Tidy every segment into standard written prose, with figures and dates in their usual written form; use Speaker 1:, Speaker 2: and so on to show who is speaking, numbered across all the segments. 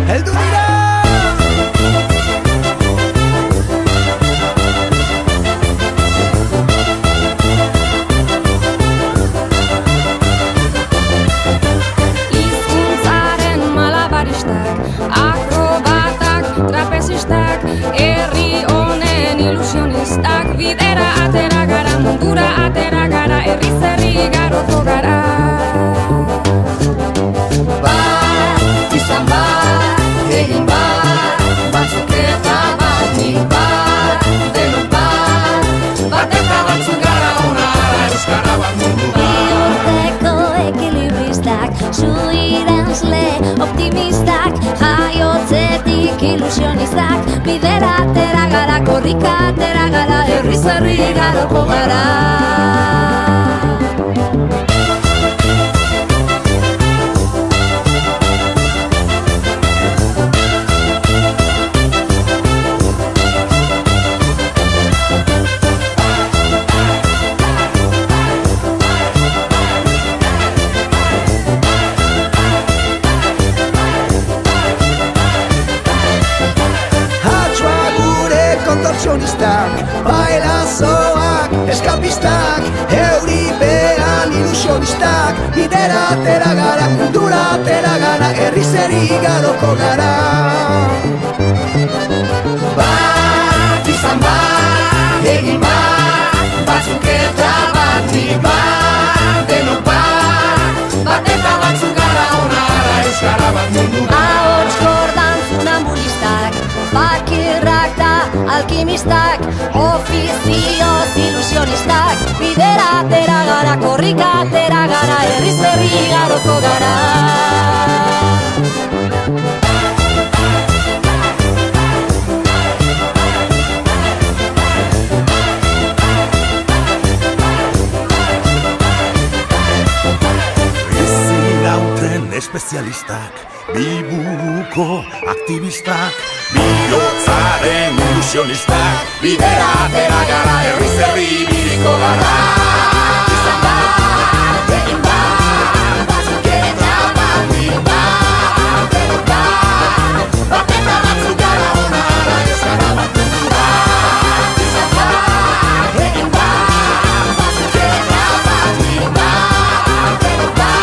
Speaker 1: heldu dira.
Speaker 2: Hizkuntzaren malabaristak, akrobatak, trapezistak, herri honen ilusionistak, bidera atera gara, mundura atera gara, herri zerri garoko gara.
Speaker 3: Bat, izan bat, egin bat, batzuk eta batik bat, denok bat, bat eta batzuk gara onara, euskara bat mundu bat.
Speaker 4: Biurteko ekilibristak, zuirenzle optimistak, jaiotzetik ilusionistak, bidera atera gara, korrika atera gara, herri zerri garoko gara.
Speaker 1: Bailazoak, eskapistak, euripean ilusionistak, bidera atera gara, mundura atera gara, herri zeri garoko gara.
Speaker 3: Bat, izan bat, egin bat, batzuk eta batik bat, denok bat, bat eta batzuk gara onara, euskara bat mundu bat.
Speaker 4: Ahots gordan funambulistak, bakirrak da alkimistak, ofizioz ilusionistak, bidera atera gara, korrika atera gara, herri zerri garoko gara.
Speaker 5: Ezirauten espezialistak, biburuko aktivistak, bihotzaren ilusionistak, bidera atera gara, herri zerri biriko gara. Izan bat, egin bat, batzuk eta batik bat, denok bat, bat eta batzuk gara onara, euskara bat mundu bat. Izan bat, egin bat, batzuk eta batik bat, denok bat,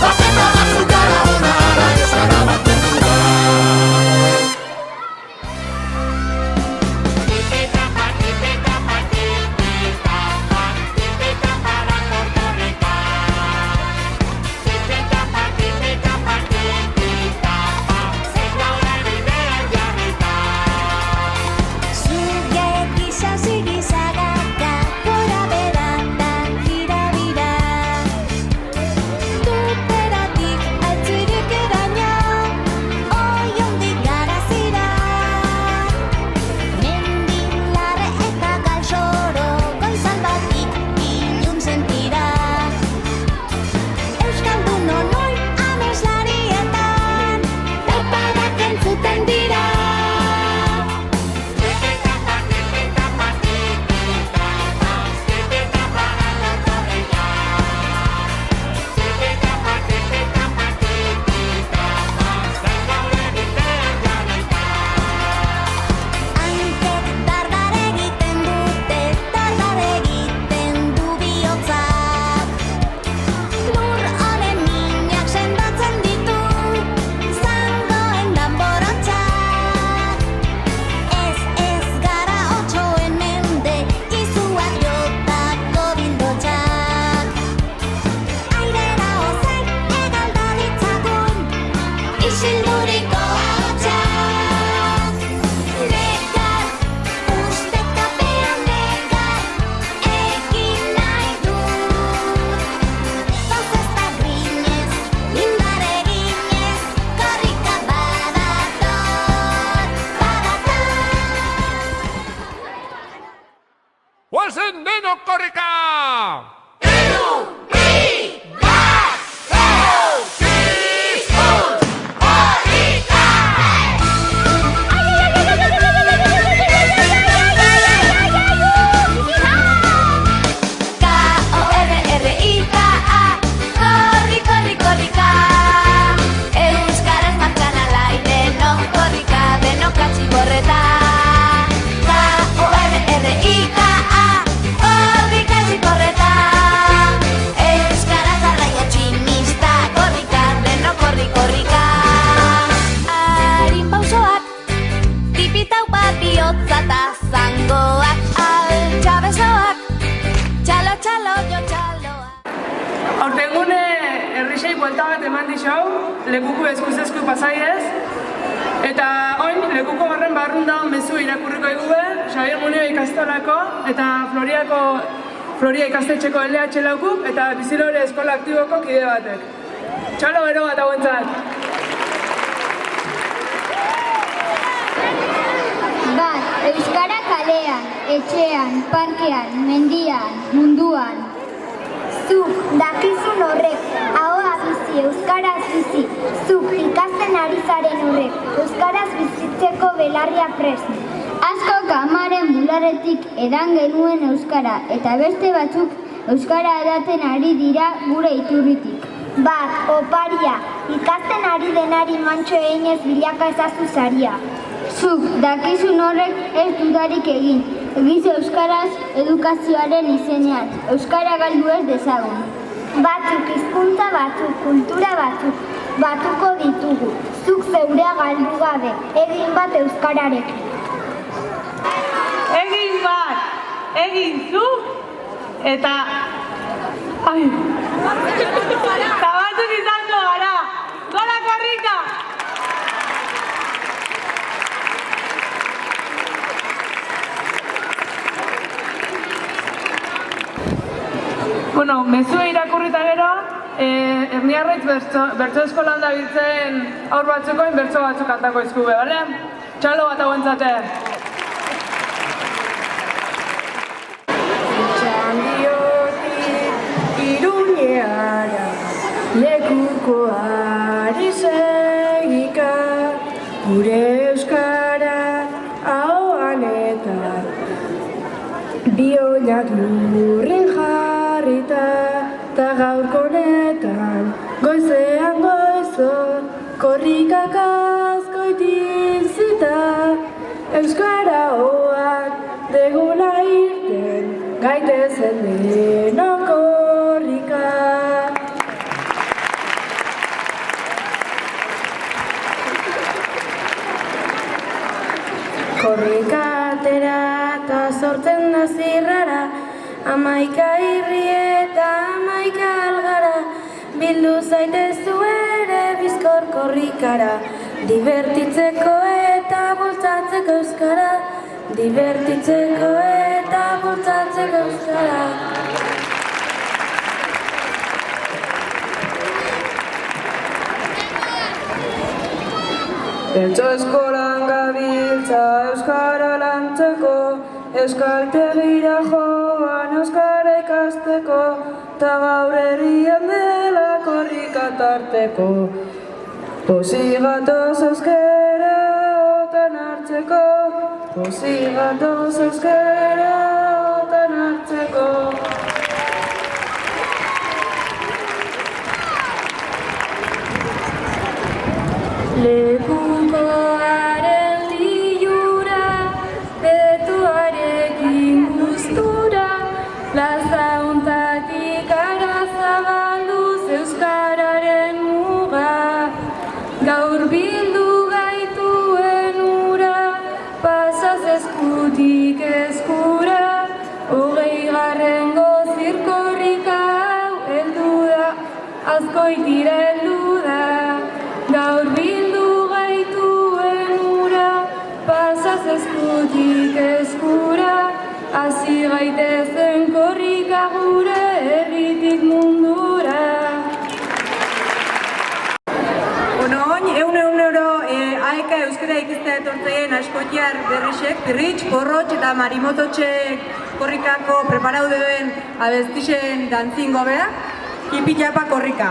Speaker 5: bat eta batzuk gara onara, euskara bat mundu bat.
Speaker 6: Guazen denok korrika!
Speaker 3: Hiru, bi, bat, lau, piztu, hori!
Speaker 7: lekuko eskuz-esku pasaiez. Eta oin, lekuko garren barrunda mezu irakurriko egube, Xabier Munio ikastolako eta Floria ikastetxeko LH laukuk eta Bizilore eskola aktiboko kide batek. Txalo bero bat hauentzat!
Speaker 8: Bat, euskara kalean, etxean, parkean, mendian, munduan.
Speaker 9: Zuk, dakizun horrek, ahoa bizi, euskaraz bizi. Zuk, ikasten ari zaren horrek, euskaraz bizitzeko belarria prest.
Speaker 8: Askok amaren bularetik edan genuen euskara, eta beste batzuk euskara edaten ari dira gure iturritik.
Speaker 9: Bat, oparia, ikasten ari denari mantxo eginez bilaka ezazu zaria.
Speaker 8: Zuk, dakizun horrek ez dudarik egin, egiz euskaraz edukazioaren izenean, euskara galdu ez dezagun.
Speaker 9: Batzuk hizkuntza batzuk, kultura batzuk, batuko ditugu. Zuk zeurea galdu gabe, egin bat euskararekin.
Speaker 7: Egin bat, egin zu, eta... Ai... Eta batzuk izango gara! Gola Korrika! Bueno, mezua irakurrita gero, Erniarraitz bertso eskolan da biltzen aur batzukoin bertso batzuk kantako izkube, bale? Txalo bat hauentzate! Txandiotik Iruñeara, lekukoari segika, gure euskara ahoan eta bi oinak lurrin jarrita, ta gaurko honetan goizean goizo, korrikak azkoitik zita, euskara hoan degula irten, gaitezen denok korrika. Korrika atera eta sortzen da zirrara, 11 irri eta 11 algara, bildu zaitezu ere bizkor korrikara, divertitzeko eta bultzatzeko euskara, divertitzeko eta bultzatzeko euskara. Bertso eskolan gabiltza euskara lantzeko, euskaltegira joan euskara ikasteko, ta gaur herrian dela korrika tarteko. Pozik gatoz euskara otan hartzeko, pozik gatoz euskara otan hartzeko. Lekukoaren liura, betuarekin gustura, lazauntatik arazabalduz euskararen muga. Gaur bildu gaituen ura, pasaz eskutik eskura, 20. zirkorrika hau heldu da, azkoitira heldu da. Gaur bildu gaituen ura, pasaz eskutik eskura, hasi gaitezen korrika gure herritik mundura. Bueno, oin, euro aeka euskara ikiztea etortzen askotiar berrisek, Pirritx, Porrotx eta Marimototxek korrikako preparaude duen abestixen dantzingo beha, kipitxapa korrika.